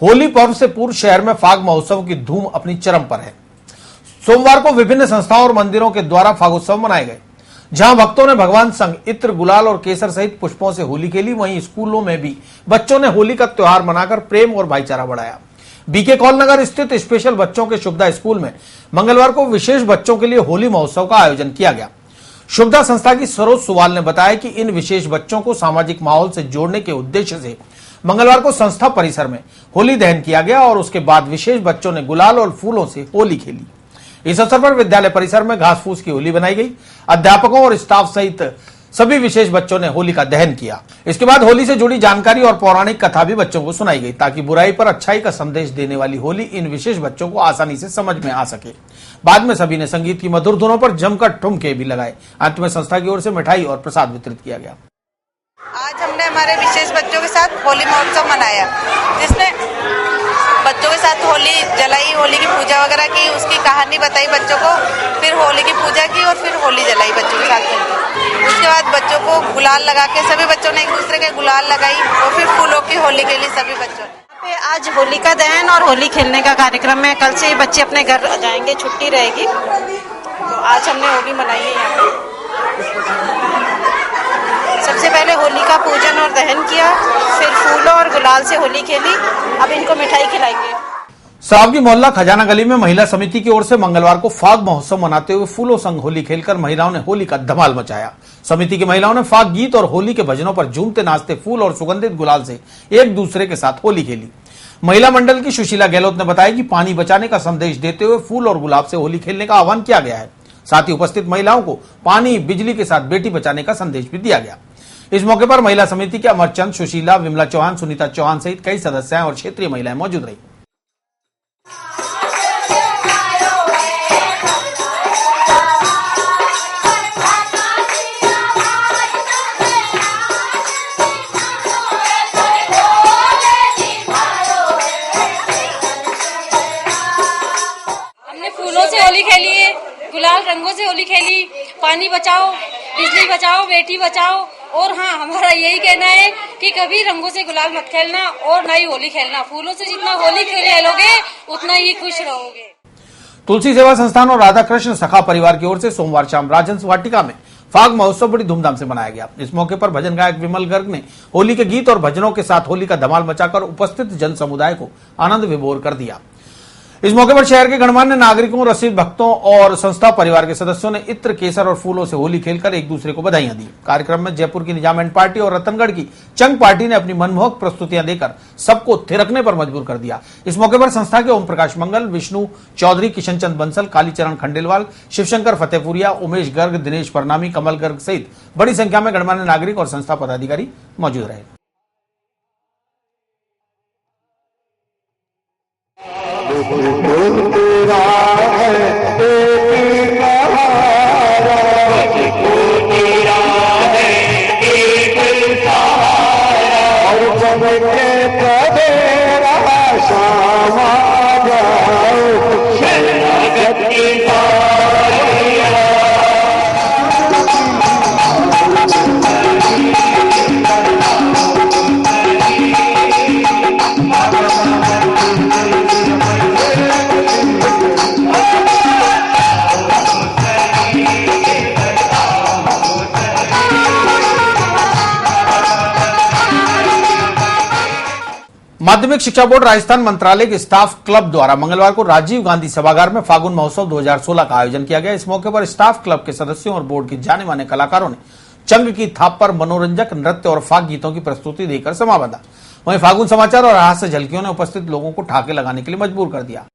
होली पर्व से पूर्व शहर में फाग महोत्सव की धूम अपनी चरम पर है। सोमवार को विभिन्न संस्थाओं और मंदिरों के द्वारा फागोत्सव मनाए गए, जहां भक्तों ने भगवान संग इत्र, गुलाल और केसर सहित पुष्पों से होली खेली। वहीं स्कूलों में भी बच्चों ने होली का त्योहार मनाकर प्रेम और भाईचारा बढ़ाया। बीके कॉल नगर स्थित स्पेशल बच्चों के शुभदा स्कूल में मंगलवार को विशेष बच्चों के लिए होली महोत्सव का आयोजन किया गया। शुभदा संस्था की सरोज सुवाल ने बताया कि इन विशेष बच्चों को सामाजिक माहौल से जोड़ने के उद्देश्य से मंगलवार को संस्था परिसर में होली दहन किया गया और उसके बाद विशेष बच्चों ने गुलाल और फूलों से होली खेली। इस अवसर पर विद्यालय परिसर में घास फूस की होली बनाई गई। अध्यापकों और स्टाफ सहित सभी विशेष बच्चों ने होली का दहन किया। इसके बाद होली से जुड़ी जानकारी और पौराणिक कथा भी बच्चों को सुनाई गई, ताकि बुराई पर अच्छाई का संदेश देने वाली होली इन विशेष बच्चों को आसानी से समझ में आ सके। बाद में सभी ने संगीत की मधुर धुनों पर जमकर ठुमके भी लगाए। अंत में संस्था की ओर से मिठाई और प्रसाद वितरित किया गया। आज हमने हमारे विशेष बच्चों के साथ होली महोत्सव मनाया, जिसमें बच्चों के साथ होली जलाई, होली की पूजा वगैरह की, उसकी कहानी बताई बच्चों को, फिर होली की पूजा की और फिर होली जलाई बच्चों के साथ मिलकर। उसके बाद बच्चों को गुलाल लगा के सभी बच्चों ने एक दूसरे के गुलाल लगाई और फिर फूलों की होली खेली सभी बच्चों ने। आज होली का दहन और होली खेलने का कार्यक्रम है। कल से बच्चे अपने घर जाएंगे, छुट्टी रहेगी, तो आज हमने होली मनाई है यहाँ पे। सबसे पहले होली का पूजन और दहन किया, फिर फूलों और गुलाल से होली खेली। अब इनको मिठाई खिलाएंगे। सावगी मोहल्ला खजाना गली में महिला समिति की ओर से मंगलवार को फाग महोत्सव मनाते हुए फूलों संग होली खेलकर महिलाओं ने होली का धमाल मचाया। समिति की महिलाओं ने फाग गीत और होली के भजनों पर झूमते नाचते फूल और सुगंधित गुलाल से एक दूसरे के साथ होली खेली। महिला मंडल की सुशीला गहलोत ने बताया कि पानी बचाने का संदेश देते हुए फूल और गुलाब से होली खेलने का आह्वान किया गया है। साथ ही उपस्थित महिलाओं को पानी, बिजली के साथ बेटी बचाने का संदेश भी दिया गया। इस मौके पर महिला समिति के अमरचंद, सुशीला, विमला चौहान, सुनीता चौहान सहित कई सदस्याएं और क्षेत्रीय महिलाएं मौजूद रही। हमने फूलों से होली खेली है, गुलाल रंगों से होली खेली। पानी बचाओ, बिजली बचाओ, बेटी बचाओ। और हाँ, हमारा यही कहना है कि कभी रंगों से गुलाल मत खेलना और ना ही होली खेलना। फूलों से जितना होली खेलोगे उतना ही खुश रहोगे। तुलसी सेवा संस्थान और राधा कृष्ण सखा परिवार की ओर से सोमवार शाम राजहंस वाटिका में फाग महोत्सव बड़ी धूमधाम से मनाया गया। इस मौके पर भजन गायक विमल गर्ग ने होली के गीत और भजनों के साथ होली का धमाल मचाकर उपस्थित जन समुदाय को आनंद विभोर कर दिया। इस मौके पर शहर के गणमान्य नागरिकों, रसिक भक्तों और संस्था परिवार के सदस्यों ने इत्र, केसर और फूलों से होली खेलकर एक दूसरे को बधाइयां दी। कार्यक्रम में जयपुर की निजाम पार्टी और रतनगढ़ की चंग पार्टी ने अपनी मनमोहक प्रस्तुतियां देकर सबको थिरकने पर मजबूर कर दिया। इस मौके पर संस्था के ओम प्रकाश मंगल, विष्णु चौधरी, किशन चंद बंसल, कालीचरण खंडेलवाल, शिवशंकर फतेहपुरिया, उमेश गर्ग, दिनेश परनामी, कमल गर्ग सहित बड़ी संख्या में गणमान्य नागरिक और संस्था पदाधिकारी मौजूद रहे। तेरा है एक सहारा, तेरा है एक सहारा, और जब के तेरा शाम आ जाओ शरणागत की माध्यमिक शिक्षा बोर्ड राजस्थान मंत्रालय के स्टाफ क्लब द्वारा मंगलवार को राजीव गांधी सभागार में फागुन महोत्सव 2016 का आयोजन किया गया। इस मौके पर स्टाफ क्लब के सदस्यों और बोर्ड के जाने माने कलाकारों ने चंग की थाप पर मनोरंजक नृत्य और फाग गीतों की प्रस्तुति देकर समा बांधा। वहीं फागुन समाचार और हास्य झलकियों ने उपस्थित लोगों को ठहाके लगाने के लिए मजबूर कर दिया।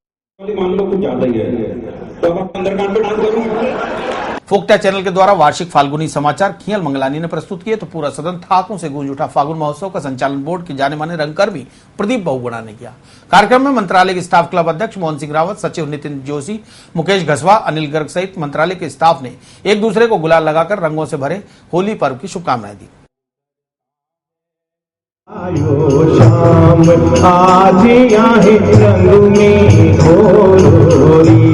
फोकटा चैनल के द्वारा वार्षिक फाल्गुनी समाचार खियल मंगलानी ने प्रस्तुत किए तो पूरा सदन ठहाकों से गूंज उठा। फागुन महोत्सव का संचालन बोर्ड के जाने माने रंगकर्मी प्रदीप बहुगुणा ने किया। कार्यक्रम में मंत्रालय के स्टाफ क्लब अध्यक्ष मोहन सिंह रावत, सचिव नितिन जोशी, मुकेश घसवा, अनिल गर्ग सहित मंत्रालय के स्टाफ ने एक दूसरे को गुलाल लगाकर रंगों से भरे होली पर्व की शुभकामनाएं दी। आयो शाम आज यहाँ रंग में होरी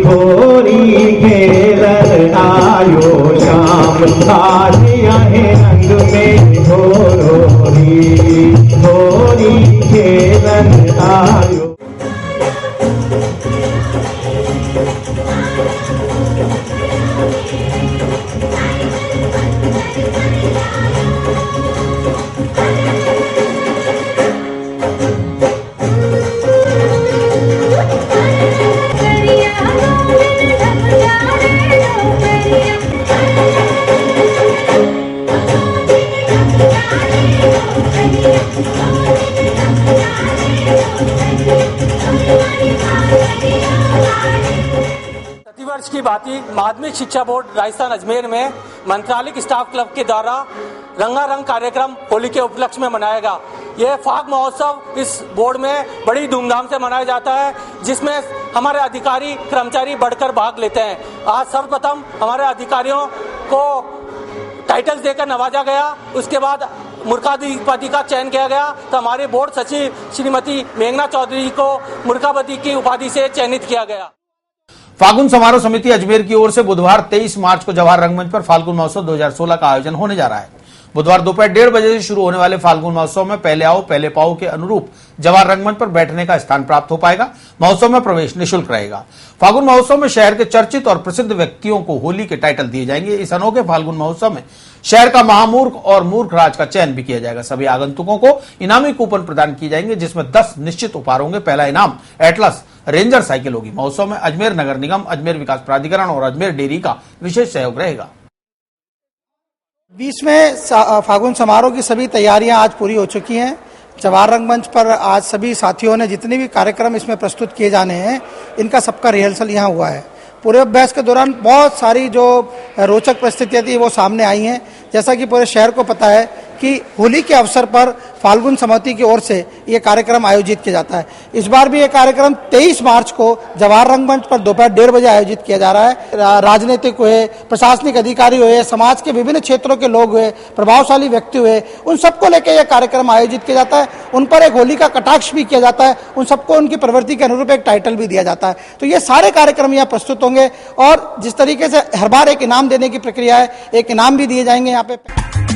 होरी खेलर आयो शाम आज यहाँ रंग में होरी की भांति माध्यमिक शिक्षा बोर्ड राजस्थान अजमेर में मंत्रालय स्टाफ क्लब के द्वारा रंगारंग कार्यक्रम होली के उपलक्ष्य में मनाएगा। यह फाग महोत्सव इस बोर्ड में बड़ी धूमधाम से मनाया जाता है, जिसमें हमारे अधिकारी कर्मचारी बढ़कर भाग लेते हैं। आज सर्वप्रथम हमारे अधिकारियों को टाइटल्स देकर नवाजा गया, उसके बाद मूर्खाधिपति का चयन किया गया, तो हमारे बोर्ड सचिव श्रीमती मेघना चौधरी को मूर्खापति की उपाधि से चयनित किया गया। फागुन समारोह समिति अजमेर की ओर से बुधवार 23 मार्च को जवाहर रंगमंच पर फाल्गुन महोत्सव 2016 का आयोजन होने जा रहा है। बुधवार दोपहर 1:30 बजे से शुरू होने वाले फाल्गुन महोत्सव में पहले आओ पहले पाओ के अनुरूप जवाहर रंगमंच पर बैठने का स्थान प्राप्त हो पाएगा। महोत्सव में प्रवेश निःशुल्क रहेगा। फाल्गुन महोत्सव में शहर के चर्चित और प्रसिद्ध व्यक्तियों को होली के टाइटल दिए जाएंगे। इस अनोखे फाल्गुन महोत्सव में शहर का महामूर्ख और मूर्ख राज का चयन भी किया जाएगा। सभी आगंतुकों को इनामी कूपन प्रदान किए जाएंगे, जिसमें 10 निश्चित उपहार होंगे। पहला इनाम एटलस रेंजर साइकिल होगी। महोत्सव में अजमेर नगर निगम, अजमेर विकास प्राधिकरण और अजमेर डेयरी का विशेष सहयोग रहेगा। 20वें फागुन समारोह की सभी तैयारियां आज पूरी हो चुकी हैं। जवाहर रंगमंच पर आज सभी साथियों ने जितने भी कार्यक्रम इसमें प्रस्तुत किए जाने हैं, इनका सबका रिहर्सल यहाँ हुआ है। पूरे अभ्यास के दौरान बहुत सारी जो रोचक परिस्थितियां थी वो सामने आई हैं। जैसा कि पूरे शहर को पता है कि होली के अवसर पर फाल्गुन समिति की ओर से ये कार्यक्रम आयोजित किया जाता है। इस बार भी ये कार्यक्रम 23 मार्च को जवाहर रंगमंच पर दोपहर 1:30 बजे आयोजित किया जा रहा है। राजनीतिक हुए, प्रशासनिक अधिकारी हुए, समाज के विभिन्न क्षेत्रों के लोग हुए, प्रभावशाली व्यक्ति हुए, उन सबको लेकर यह कार्यक्रम आयोजित किया जाता है। उन पर एक होली का कटाक्ष भी किया जाता है। उन सबको उनकी प्रवृत्ति के अनुरूप एक टाइटल भी दिया जाता है। तो ये सारे कार्यक्रम यहाँ प्रस्तुत होंगे और जिस तरीके से हर बार एक इनाम देने की प्रक्रिया है, एक इनाम भी दिए जाएंगे यहाँ पे।